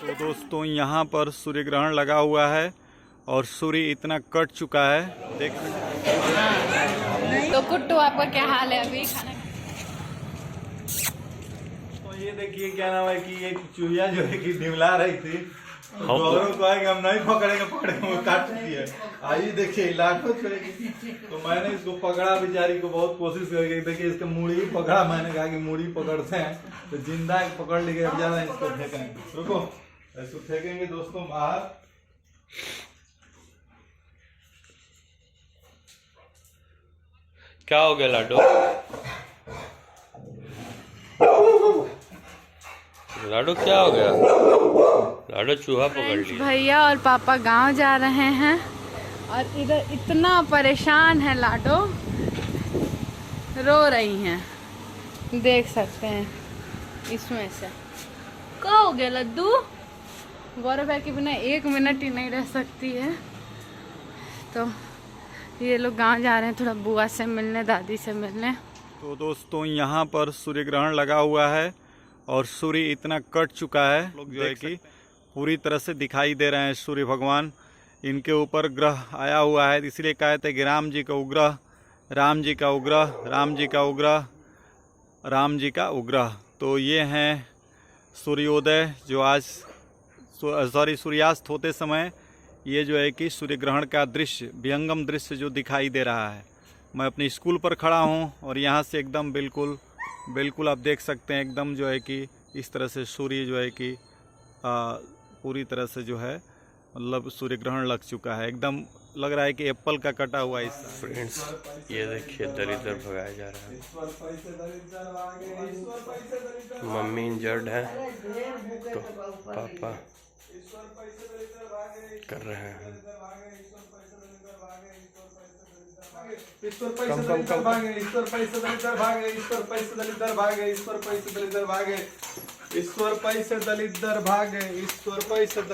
तो दोस्तों यहाँ पर सूर्य ग्रहण लगा हुआ है और सूर्य इतना कट चुका है, देख सकते हैं। तो कुट्टू आपका क्या हाल है अभी खाना? तो ये देखिए क्या नाम है कि एक चूहिया जो है कि डिमला रही थी, गौरव को है कि हम नहीं पकड़ेंगे वो काट रही है। आइए देखिए लाखों छोड़ेगी, तो मैंने इसको पकड़ा, बेचारी को बहुत कोशिश करके देखिए इसका मुड़ी पकड़ा। मैंने कहा कि मुड़ी पकड़ते हैं तो जिंदा पकड़ लेंगे, अब ज्यादा इसको फेंकेंगे। रुको, इसको फेंकेंगे दोस्तों बाहर। क्या हो गया लाडो? लाडो क्या हो गया? लाडो चूहा पकड़ लिया। भैया और पापा गांव जा रहे हैं और इधर इतना परेशान है लाडो, रो रही हैं, देख सकते हैं इसमें से। क्या हो गया लड्डू? गौरव है कि बिना 1 मिनट ही नहीं रह सकती है। तो ये लोग गांव जा रहे हैं थोड़ा बुआ से मिलने, दादी से मिलने। तो दोस्तों यहाँ पर सूर्य ग्रहण लगा हुआ है और सूर्य इतना कट चुका है, लोग जो है कि पूरी तरह से दिखाई दे रहे हैं सूर्य भगवान। इनके ऊपर ग्रह आया हुआ है, इसलिए कहते हैं कि राम जी का उग्रह, राम जी का उग्रह, राम जी का उग्रह, राम जी का उग्रह। तो ये हैं सूर्योदय जो आज सूर्यास्त होते समय ये जो है कि सूर्य ग्रहण का दृश्य, विहंगम दृश्य जो दिखाई दे रहा है। मैं अपने स्कूल पर खड़ा हूँ और यहाँ से एकदम बिल्कुल आप देख सकते हैं एकदम जो है कि इस तरह से सूर्य जो है कि पूरी तरह से जो है मतलब सूर्य ग्रहण लग चुका है। एकदम लग रहा है कि एप्पल का कटा हुआ हिस्सा। फ्रेंड्स ये देखिए दरिद्र भगाया जा रहा है। मम्मी इंजर्ड है तो पापा कर रहे हैं। ईश्वर पैसे दलितर भागे, ईश्वर पैसे दलितर भागे, ईश्वर पैसे दलितर भागे, ईश्वर पैसे दलितर भागे, ईश्वर पैसे दलितर भागे, ईश्वर पैसे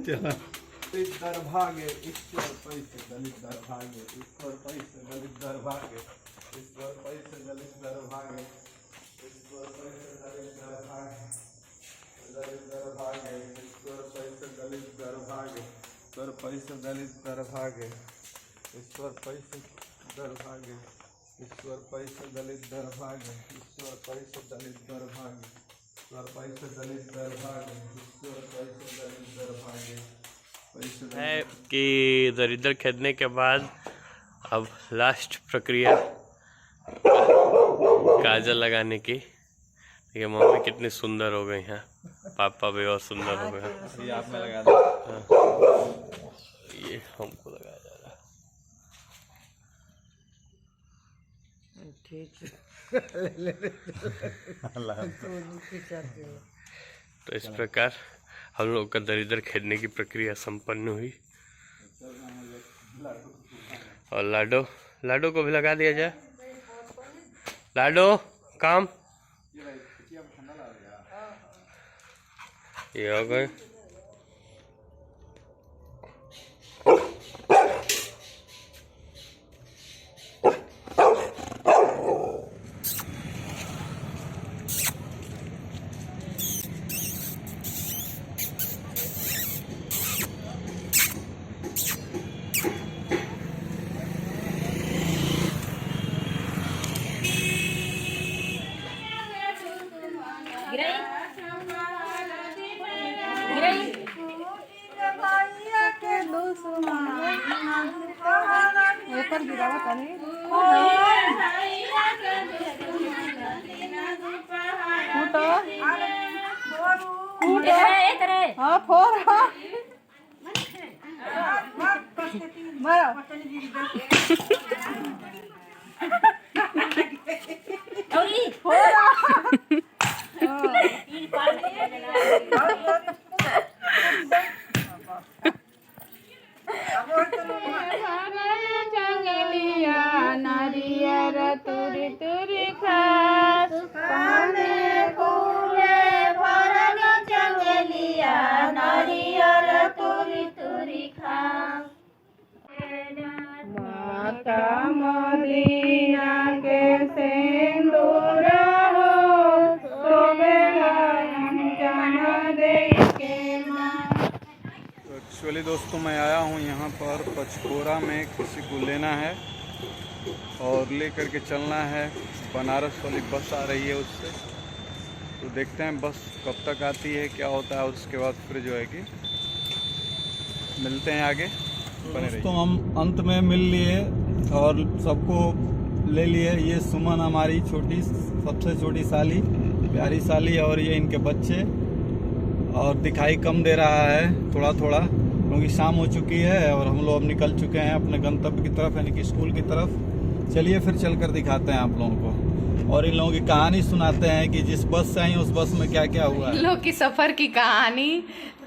चला दलितर भागे, ईश्वर पैसे दलितर भागे, ईश्वर पैसे दलितर भागे, ईश्वर पैसे दलितर भागे, ईश्वर पैसे दलितर भागे, दलितर भागे, ईश्वर पैसे दलितर भागे, ईश्वर पैसे दलितर भागे, ईश्वर पैसे दर भागे, ईश्वर पैसे दलितर भागे, ईश्वर पैसे दलितर भागे, ईश्वर पैसे दलितर भागे, ईश्वर पैसे दलितर भागे। है कि दरिद्र खेदने के बाद अब लास्ट प्रक्रिया काजल लगाने की। देखिए मम्मी कितनी सुंदर हो गई हैं, पापा भी और सुंदर हो गए हैं। ये आप में लगा दो। ये हमको लगाया जा रहा है। ठीक तो इस प्रकार हम लोग का दरिद्र खेदने की प्रक्रिया संपन्न हुई और लाडो को भी लगा दिया जाए। लाडो काम ये हो गए। माता मदीना चलिए दोस्तों, मैं आया हूँ यहाँ पर पचकोरा में, किसी को लेना है और ले करके चलना है। बनारस वाली बस आ रही है उससे, तो देखते हैं बस कब तक आती है, क्या होता है, और उसके बाद फिर जो है कि मिलते हैं आगे। बने रहिए। तो हम अंत में मिल लिए और सबको ले लिए। ये सुमन हमारी छोटी, सबसे छोटी साली, प्यारी साली, और ये इनके बच्चे। और दिखाई कम दे रहा है थोड़ा थोड़ा, क्योंकि शाम हो चुकी है और हम लोग अब निकल चुके हैं अपने गंतव्य की तरफ, यानी कि स्कूल की तरफ। चलिए फिर चलकर दिखाते हैं आप लोगों को और इन लोगों की कहानी सुनाते हैं कि जिस बस से आई उस बस में क्या क्या हुआ है। इन लोग की सफर की कहानी।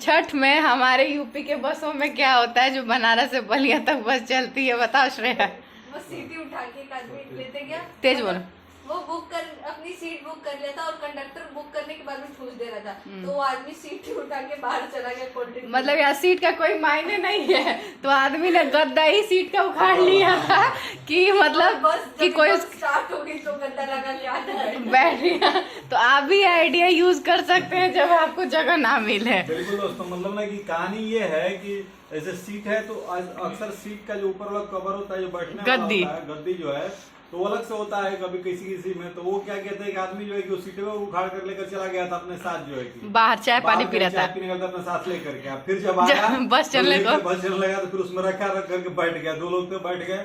छठ में हमारे यूपी के बसों में क्या होता है जो बनारस से बलिया तक बस चलती है, बताओ श्रेया। वो सीटी उठा के एक आदमी लेते गया, तेज बोलो। वो बुक कर अपनी सीट बुक कर लिया था और कंडक्टर बुक करने के बाद में ठूस दे रहा था, तो वो आदमी सीट उठा के बाहर चला गया। कंडक्टर मतलब यहाँ सीट का कोई मायने नहीं है, तो आदमी ने गद्दा ही सीट का उखाड़ लिया था कि मतलब बस कि कोई स्टार्ट हो गई तो गद्दा लगा के आता है बैठ गया। तो आप भी आइडिया यूज कर सकते हैं जब आपको जगह ना मिले। बिल्कुल दोस्तों, मतलब ना कि कहानी ये है कि ऐसे सीट है तो अक्सर सीट का जो ऊपर वाला कवर होता है, जो बैठने वाला गद्दी। होता है, गद्दी जो है तो वो अलग से होता है कभी किसी किसी में। तो वो क्या कहते हैं कि आदमी जो है कि वो सीट में उखाड़ कर लेकर चला गया था अपने साथ, जो है कि बाहर चाय पानी पी रहा था, चाय पीने का अपने साथ लेकर के। फिर जब आया बस चलने को, बस चलने लगा तो फिर उसमें रख करके बैठ गया। 2 लोग तो बैठ गए,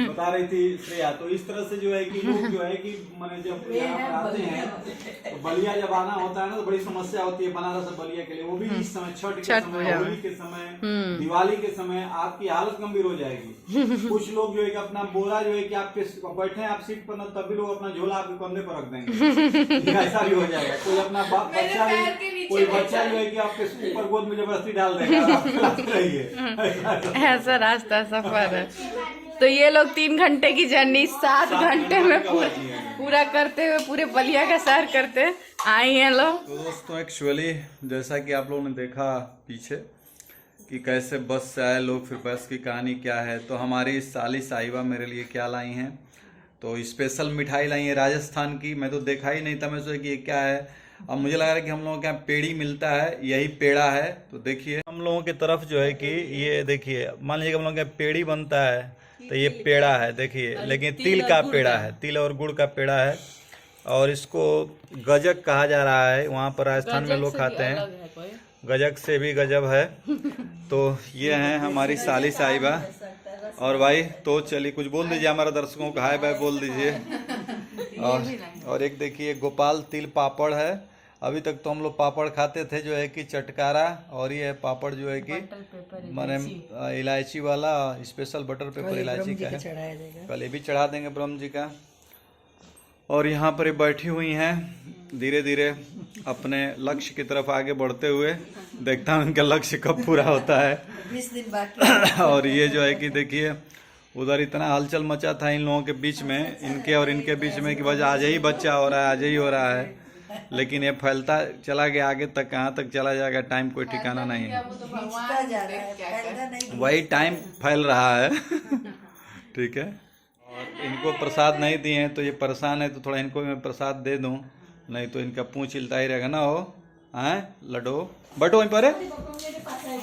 बता रही थी श्रेया। तो इस तरह से जो है कि लोग जो है कि मैंने जब यहाँ पर आते हैं तो बलिया जब आना होता है ना, तो बड़ी समस्या होती है बनारस से बलिया के लिए। वो भी इस समय छठ के समय, होली के समय, दिवाली के समय आपकी हालत गंभीर हो जाएगी। कुछ लोग जो है कि अपना बोरा जो है कि आपके बैठे आप सीट पर, तभी लोग अपना झोला आपके कंधे पर रख देंगे। ऐसा भी हो जाएगा। कोई अपना बच्चा भी, कोई बच्चा जो है कि आपके ऊपर गोद में जबरदस्ती डाल देगा, आप खिलाते रहिए। ऐसा रास्ता सफर है। तो ये लोग 3 घंटे की जर्नी 7 घंटे में पूरा करते हुए पूरे बलिया का सैर करते आई हैं लोग। तो दोस्तों एक्चुअली जैसा कि आप लोगों ने देखा पीछे कि कैसे बस से आए लोग, फिर बस की कहानी क्या है। तो हमारी साली साहिबा मेरे लिए क्या लाई हैं, तो स्पेशल मिठाई लाई है राजस्थान की। मैं तो देखा ही नहीं था, मैं सोचा कि ये क्या है। अब मुझे लग रहा है कि हम लोगों के यहाँ पेड़ी मिलता है, यही पेड़ा है। तो देखिए हम लोगों की तरफ जो है कि ये देखिए, मान लीजिए हम लोगों के यहाँ पेड़ी बनता है तो ये पेड़ा है, देखिए। लेकिन तिल का पेड़ा है, तिल और गुड़ का पेड़ा है। और इसको गजक कहा जा रहा है, वहाँ पर राजस्थान में लोग खाते हैं। गजक से भी गजब है। तो ये है हमारी साली साहिबा। और भाई तो चलिए कुछ बोल दीजिए हमारे दर्शकों को, हाय बाय बोल दीजिए। और एक देखिए गोपाल तिल पापड़ है। अभी तक तो हम लोग पापड़ खाते थे जो है कि चटकारा, और ये पापड़ जो है कि माने इलायची वाला, स्पेशल बटर पेपर इलायची का है। कल ये भी चढ़ा देंगे ब्रह्म जी का। और यहाँ पर ये बैठी हुई हैं धीरे धीरे अपने लक्ष्य की तरफ आगे बढ़ते हुए। देखता हूँ इनका लक्ष्य कब पूरा होता है। 20 दिन बाकी। और ये जो है कि देखिए उधर इतना हलचल मचा था इन लोगों के बीच में, इनके और इनके बीच में, कि बस आज ही बच्चा हो रहा है, आज ही हो रहा है। लेकिन ये फैलता चला गया आगे तक, कहाँ तक चला जाएगा टाइम कोई ठिकाना नहीं है। वही टाइम फैल रहा है। ठीक है। और इनको प्रसाद नहीं दिए हैं तो ये परेशान है, तो थोड़ा इनको मैं प्रसाद दे दूं, नहीं तो इनका पूंछ हिलता ही रहेगा ना। हो हैं लड्डू बटो वहीं पर है,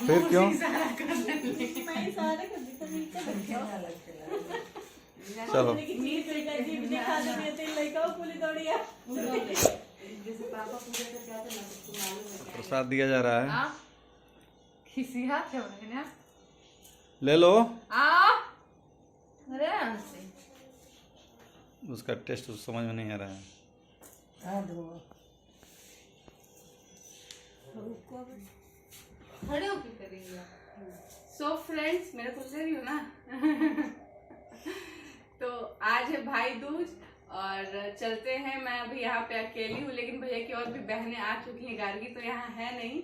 फिर क्यों। चलो प्रसाद दिया जा रहा है, ले लो। उसका टेस्ट समझ में नहीं आ रहा है। खड़े होके करेंगे। सो फ्रेंड्स, मेरे को ले रही हो ना। तो आज है भाई दूज और चलते हैं। मैं अभी यहाँ पे अकेली हूँ, लेकिन भैया की और भी बहनें आ चुकी हैं। गार्गी तो यहाँ है नहीं,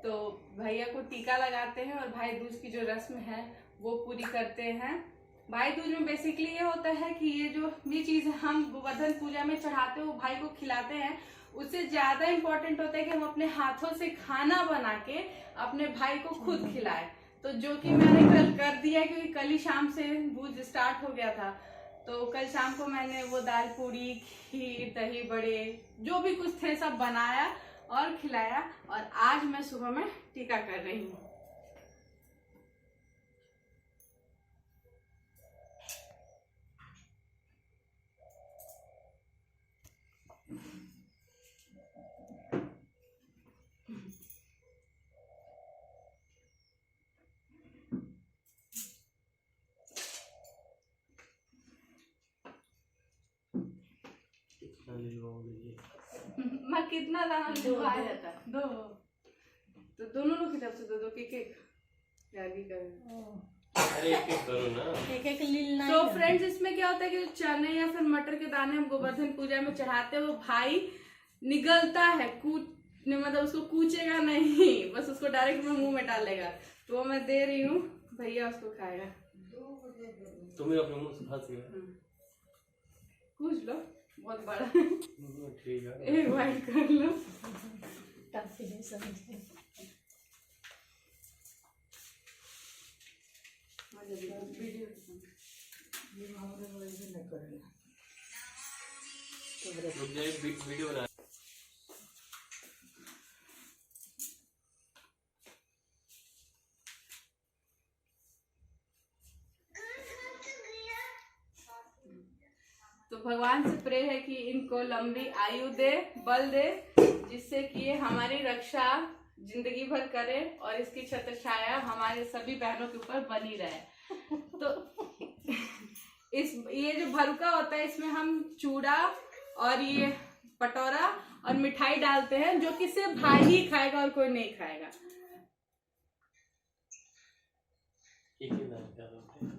तो भैया को टीका लगाते हैं और भाई दूज की जो रस्म है वो पूरी करते हैं। भाई दूज में बेसिकली ये होता है कि ये जो भी चीज हम गोवर्धन पूजा में चढ़ाते हैं वो भाई को खिलाते हैं। उससे ज्यादा इम्पोर्टेंट होता है कि हम अपने हाथों से खाना बना के अपने भाई को खुद खिलाए। तो जो कि मैंने कल कर दिया, क्योंकि कल ही शाम से दूज स्टार्ट हो गया था। तो कल शाम को मैंने वो दाल पूरी, खीर, दही बड़े, जो भी कुछ थे सब बनाया और खिलाया। और आज मैं सुबह में टीका कर रही हूँ। मैं कितना दाना आ जाता दो, तो दोनों लोग की तरफ से दो के केक यागी कर। अरे एक करो ना, एक लील तो फ्रेंड्स इसमें क्या होता है कि जो चने या फिर मटर के दाने हम गोवर्धन पूजा में चढ़ाते हैं वो भाई निगलता है, मतलब उसको कूचेगा नहीं, बस उसको डायरेक्ट में मुंह में डालेगा। तो वो मैं दे रही हूँ, भैया उसको खाएगा। तुम्हें अपने मुंह से फंस गया, कूच लो, बहुत बड़ा ठीक है, एक बाइट कर लो। वीडियो बना। तो भगवान से प्रे है कि इनको लंबी आयु दे, बल दे, जिससे कि ये हमारी रक्षा जिंदगी भर करे और इसकी छत्र छाया हमारे सभी बहनों के ऊपर बनी रहे। तो ये जो भरुका होता है इसमें हम चूड़ा और ये पटोरा और मिठाई डालते हैं, जो कि सिर्फ भाई ही खाएगा और कोई नहीं खाएगा। एक ही नाम क्या होता है?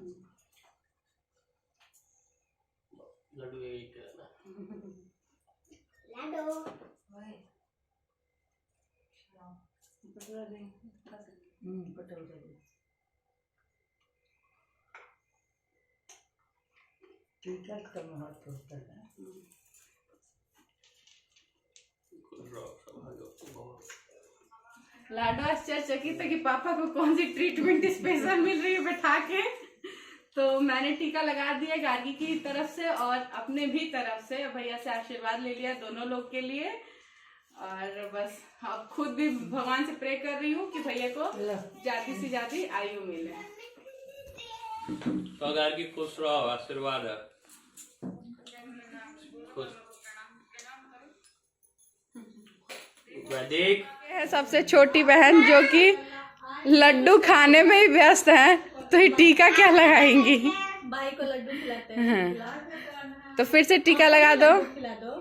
लड्डू एक करना। लाडो आश्चर्यचकित है कि पापा को कौन सी ट्रीटमेंट स्पेशल मिल रही है बैठा के। तो मैंने टीका लगा दिया गार्गी की तरफ से और अपने भी तरफ से, भैया से आशीर्वाद ले लिया दोनों लोग के लिए। और बस अब खुद भी भगवान से प्रे कर रही हूँ कि भैया को ज्यादा से ज्यादा आयु मिले। तो गार्गी खुश रहो, आशीर्वाद है। खुश। वैदिक है सबसे छोटी बहन जो कि लड्डू खाने में ही व्यस्त है, तो ये टीका क्या लगाएंगी? भाई को लड्डू खिलाते हैं। तो फिर से टीका लगा दो। खिला दो।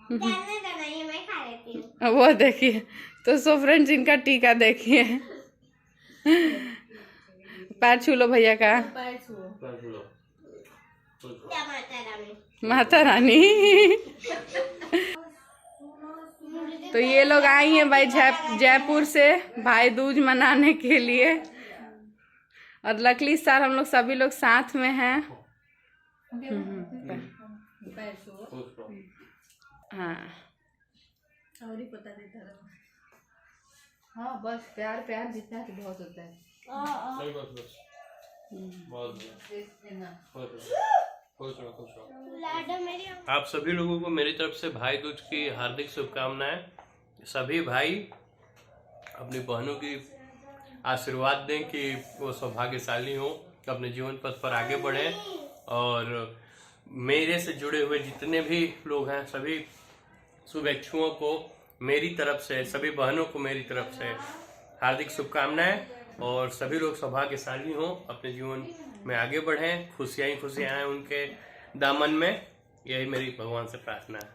मैं खा लेती हूँ। वो देखिए, तो सो फ्रेंड्स इनका टीका देखिए। पैर छू लो भैया का। पैर छुओ। क्या माता रानी? माता रानी। तो ये लोग आई हैं भाई जयपुर से भाई दूज मनाने के लिए, और लकली इस साल हम लोग सभी लोग साथ में हैं। पैर छुओ। हाँ और ही पता देता रहा। हाँ, बस प्यार प्यार जितना तो बहुत होता है। नहीं, बस बहुत लाडो मेरी आप सभी लोगों को मेरी तरफ से भाई दूज की हार्दिक शुभकामनाएं। सभी भाई अपनी बहनों की आशीर्वाद दें कि वो सौभाग्यशाली हो, अपने जीवन पथ पर आगे बढ़ें। और मेरे से जुड़े हुए जितने भी लोग हैं सभी शुभेच्छुओं को मेरी तरफ से, सभी बहनों को मेरी तरफ से हार्दिक शुभकामनाएं। और सभी लोग सौभाग्यशाली हों, अपने जीवन में आगे बढ़ें, खुशियाँ ही खुशियाँ आएँ उनके दामन में, यही मेरी भगवान से प्रार्थना है।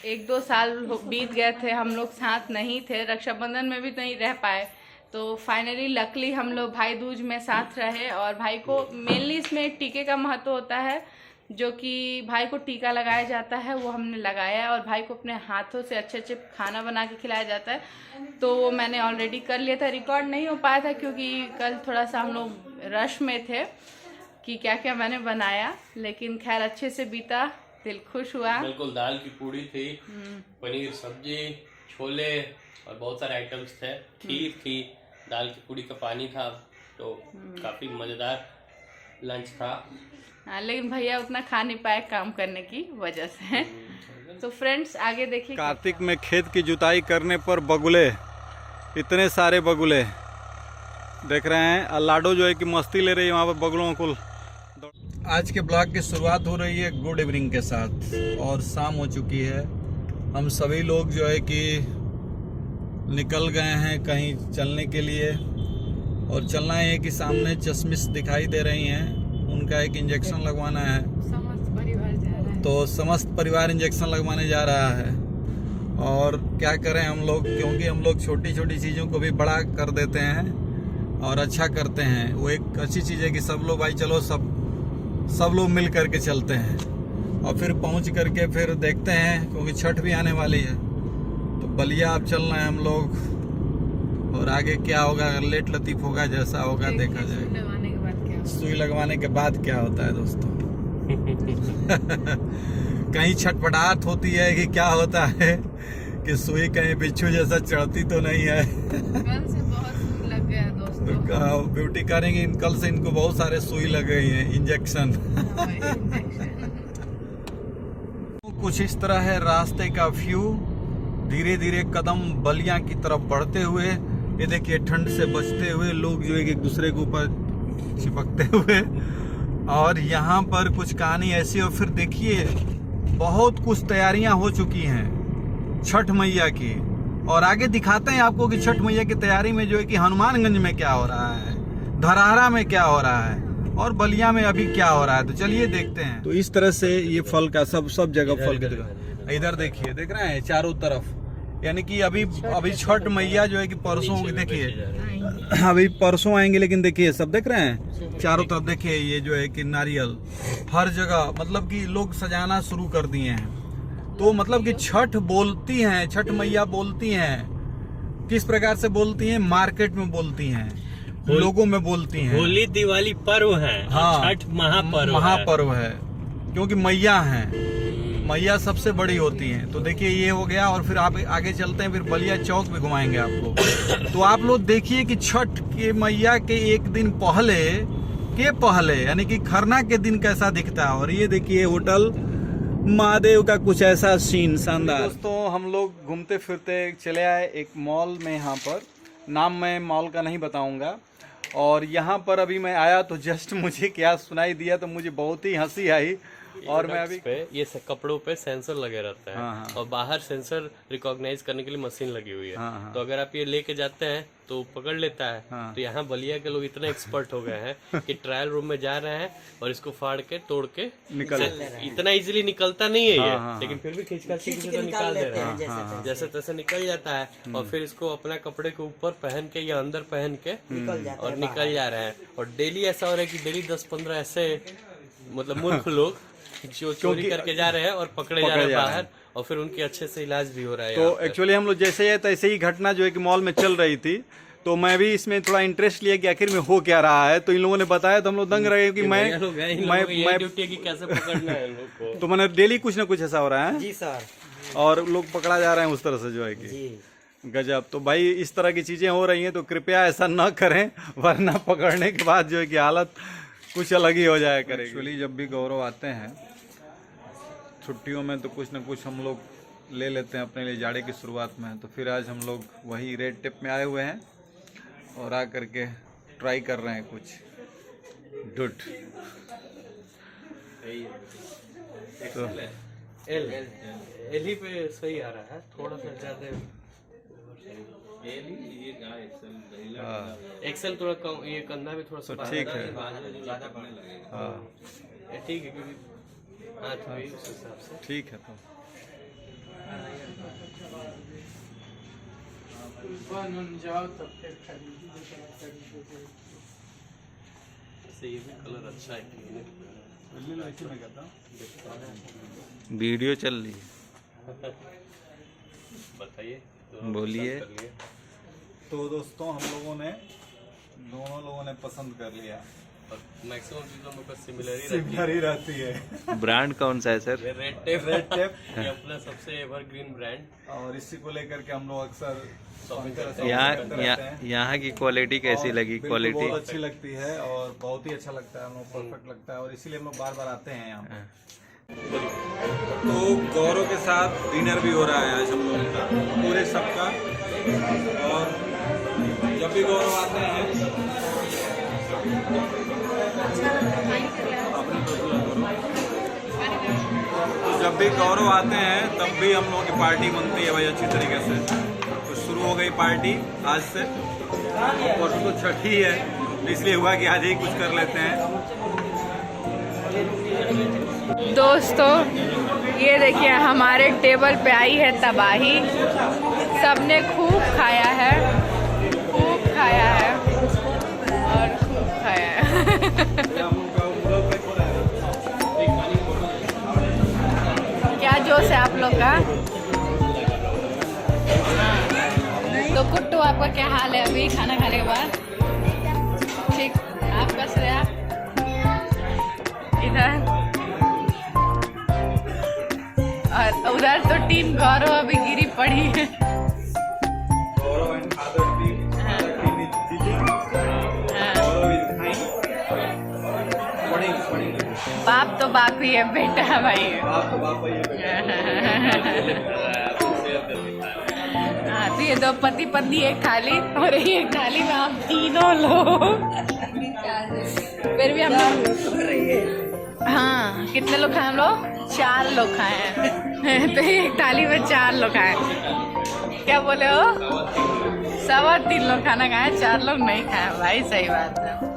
1-2 साल बीत गए थे, हम लोग साथ नहीं थे, रक्षाबंधन में भी नहीं रह पाए। तो फाइनली लकली हम लोग भाई दूज में साथ रहे। और भाई को मेनली इसमें टीके का महत्व होता है, जो कि भाई को टीका लगाया जाता है, वो हमने लगाया है। और भाई को अपने हाथों से अच्छे अच्छे खाना बना के खिलाया जाता है, तो वो मैंने ऑलरेडी कर लिया था। रिकॉर्ड नहीं हो पाया था क्योंकि कल थोड़ा सा हम लोग रश में थे कि क्या क्या मैंने बनाया, लेकिन खैर अच्छे से बीता, दिल खुश हुआ। बिल्कुल, दाल की पूड़ी थी, पनीर सब्जी, छोले और बहुत सारे आइटम्स थे, खीर थी, दाल की पूड़ी का पानी था, तो काफी मजेदार लंच था। हाँ, लेकिन भैया उतना खा नहीं पाए काम करने की वजह से। तो फ्रेंड्स आगे देखिए, कार्तिक में खेत की जुताई करने पर बगुले, इतने सारे बगुले देख रहे हैं। और लाडो जो है कि मस्ती ले रही है वहाँ पर बगुलों को। आज के ब्लॉग की शुरुआत हो रही है गुड इवनिंग के साथ, और शाम हो चुकी है। हम सभी लोग जो है कि निकल गए हैं कहीं चलने के लिए, और चलना है कि सामने चश्मिश दिखाई दे रही हैं, उनका एक इंजेक्शन लगवाना है। समस्त परिवार जा रहा है। तो समस्त परिवार इंजेक्शन लगवाने जा रहा है। और क्या करें हम लोग, क्योंकि हम लोग छोटी छोटी चीज़ों को भी बड़ा कर देते हैं और अच्छा करते हैं। वो एक अच्छी चीज़ है कि सब लोग भाई चलो सब लोग मिल करके चलते हैं और फिर पहुंच करके फिर देखते हैं, क्योंकि छठ भी आने वाली है। तो बलिया अब चल रहे हैं हम लोग, और आगे क्या होगा, लेट लतीफ होगा, जैसा होगा देखा जाएगा। सुई लगवाने के बाद क्या होता है दोस्तों। कहीं छटपटाहट होती है कि क्या होता है कि सुई कहीं बिच्छू जैसा चढ़ती तो नहीं है। कल से बहुत सुई लग गया दोस्तों। ब्यूटी करेंगे, कल से इनको बहुत सारे सुई लग गई हैं, इंजेक्शन। कुछ इस तरह है रास्ते का व्यू। धीरे धीरे कदम बलिया की तरफ बढ़ते हुए, ये देखिए ठंड से बचते हुए लोग जो है एक दूसरे के ऊपर चिपकते हुए, और यहाँ पर कुछ कहानी ऐसी। और फिर देखिए बहुत कुछ तैयारियां हो चुकी हैं छठ मैया की, और आगे दिखाते हैं आपको कि छठ मैया की तैयारी में जो है कि हनुमानगंज में क्या हो रहा है, धरहरा में क्या हो रहा है, और बलिया में अभी क्या हो रहा है। तो चलिए देखते हैं। तो इस तरह से ये फल का सब जगह फल की दुकान, इधर देखिए, देख रहे हैं चारों तरफ, यानी कि अभी छठ मैया जो है कि परसों होगी। देखिए अभी परसों आएंगे, लेकिन देखिए सब देख रहे हैं चारों तरफ। देखिए ये जो है कि नारियल हर जगह, मतलब कि लोग सजाना शुरू कर दिए हैं। तो मतलब कि छठ बोलती हैं, छठ मैया बोलती हैं। किस प्रकार से बोलती हैं? मार्केट में बोलती हैं, लोगों में बोलती हैं। होली दिवाली पर्व है, हाँ, छठ महापर्व है, क्योंकि मैया हैं, मैया सबसे बड़ी होती हैं। तो देखिए ये हो गया, और फिर आप आगे चलते हैं, फिर बलिया चौक भी घुमाएंगे आपको। तो आप लोग देखिए कि छठ के मैया के एक दिन पहले यानी कि खरना के दिन कैसा दिखता है। और ये देखिए होटल महादेव का कुछ ऐसा सीन शानदार। दोस्तों हम लोग घूमते फिरते चले आए एक मॉल में, यहाँ पर नाम मैं मॉल का नहीं बताऊंगा। और यहाँ पर अभी मैं आया तो जस्ट मुझे क्या सुनाई दिया, तो मुझे बहुत ही हंसी आई। और मैं अभी ये कपड़ों पे सेंसर लगे रहता है। हाँ। और बाहर सेंसर रिकॉग्नाइज करने के लिए मशीन लगी हुई है। हाँ। तो अगर आप ये लेके जाते हैं तो पकड़ लेता है। हाँ। तो यहाँ बलिया के लोग इतने एक्सपर्ट हो गए हैं कि ट्रायल रूम में जा रहे हैं और इसको फाड़ के तोड़ के निकल इतना इजीली निकलता नहीं है ये। हाँ। लेकिन फिर भी खींच के तो निकाल दे रहे हैं, जैसे तैसे निकल जाता है। और फिर इसको अपना कपड़े के ऊपर पहन के या अंदर पहन के और निकल जा रहे हैं। और डेली ऐसा हो रहा है कि डेली 10-15 ऐसे मतलब मूर्ख लोग जो चोरी करके जा रहे हैं और पकड़े जा रहे हैं बाहर, और फिर उनकी अच्छे से इलाज भी हो रहा है। तो एक्चुअली हम लोग जैसे है तैसे ही घटना जो है कि मॉल में चल रही थी, तो मैं भी इसमें थोड़ा इंटरेस्ट लिया कि आखिर में हो क्या रहा है। तो इन लोगों ने बताया तो हम लोग दंग रहे कि मैं ड्यूटी की कैसे पकड़ना है लोग को। तो मैंने डेली कुछ ना कुछ ऐसा हो रहा है जी सर, और लोग पकड़ा जा रहे हैं उस तरह से जो है कि गजब। तो भाई इस तरह की चीजें हो रही हैं, तो कृपया ऐसा न करें, वरना पकड़ने के बाद जो है कि हालत कुछ अलग ही हो जाया करेगी। एक्चुअली जब भी गौरव आते हैं छुट्टियों में तो कुछ न कुछ हम लोग ले लेते हैं अपने लिए जाड़े की शुरुआत में। तो फिर आज हम लोग वही रेड टेप में आए हुए हैं और आ करके ट्राई कर रहे हैं कुछ डुट। तो एल ही पे सही आ रहा है, थोड़ा सा ज्यादा एक्सेल थोड़ा कम, ये कंधा भी थोड़ा सा ठीक है। हाँ ठीक है, क्योंकि हाथ भी उस हिसाब से ठीक है। तो ये भी कलर अच्छा है। वीडियो चल रही है, बताइए, बोलिए। तो दोस्तों हम लोगों ने दोनों लोगों ने पसंद कर लिया। मैक्सिमम चीजों में बस सिमिलर ही रहती है। ब्रांड कौन सा है सर? रेड टेप ये अपना सबसे एवरग्रीन ब्रांड, और इसी को लेकर के हम लोग अक्सर यहाँ की क्वालिटी कैसी लगी? क्वालिटी बहुत अच्छी लगती है और बहुत ही अच्छा लगता है, हम लोग परफेक्ट लगता है, और इसीलिए हम लोग बार बार आते हैं यहाँ पे। तो गौरव के साथ डिनर भी हो रहा है आज हम लोगों का, पूरे सबका। और जब भी गौरव आते हैं जब भी गौरव आते हैं तब भी हम लोगों की पार्टी बनती है भाई अच्छी तरीके से। तो शुरू हो गई पार्टी आज से, और तो छठी है इसलिए हुआ कि आज ही कुछ कर लेते हैं। दोस्तों ये देखिए हमारे टेबल पे आई है तबाही। सबने खूब खाया है और खूब खाया है। क्या जोश है आप लोग का? तो कुट्टू आपका क्या हाल है अभी खाना खाने के बाद? ठीक, आपका श्रेया इधर और उधर तो टीम गौरव अभी गिरी पड़ी है। बाप तो बाप ही है, बेटा भाई है। हाँ तो ये दो पति पत्नी एक थाली और एक थाली में हम तीनों लोग। फिर भी हम लोग हाँ कितने लोग खाए हम लोग? 4 लोग खाए हैं। तो एक थाली में 4 लोग खाए। क्या बोले हो? 3.25 लोग खाना खाए, 4 लोग नहीं खाए भाई। सही बात है।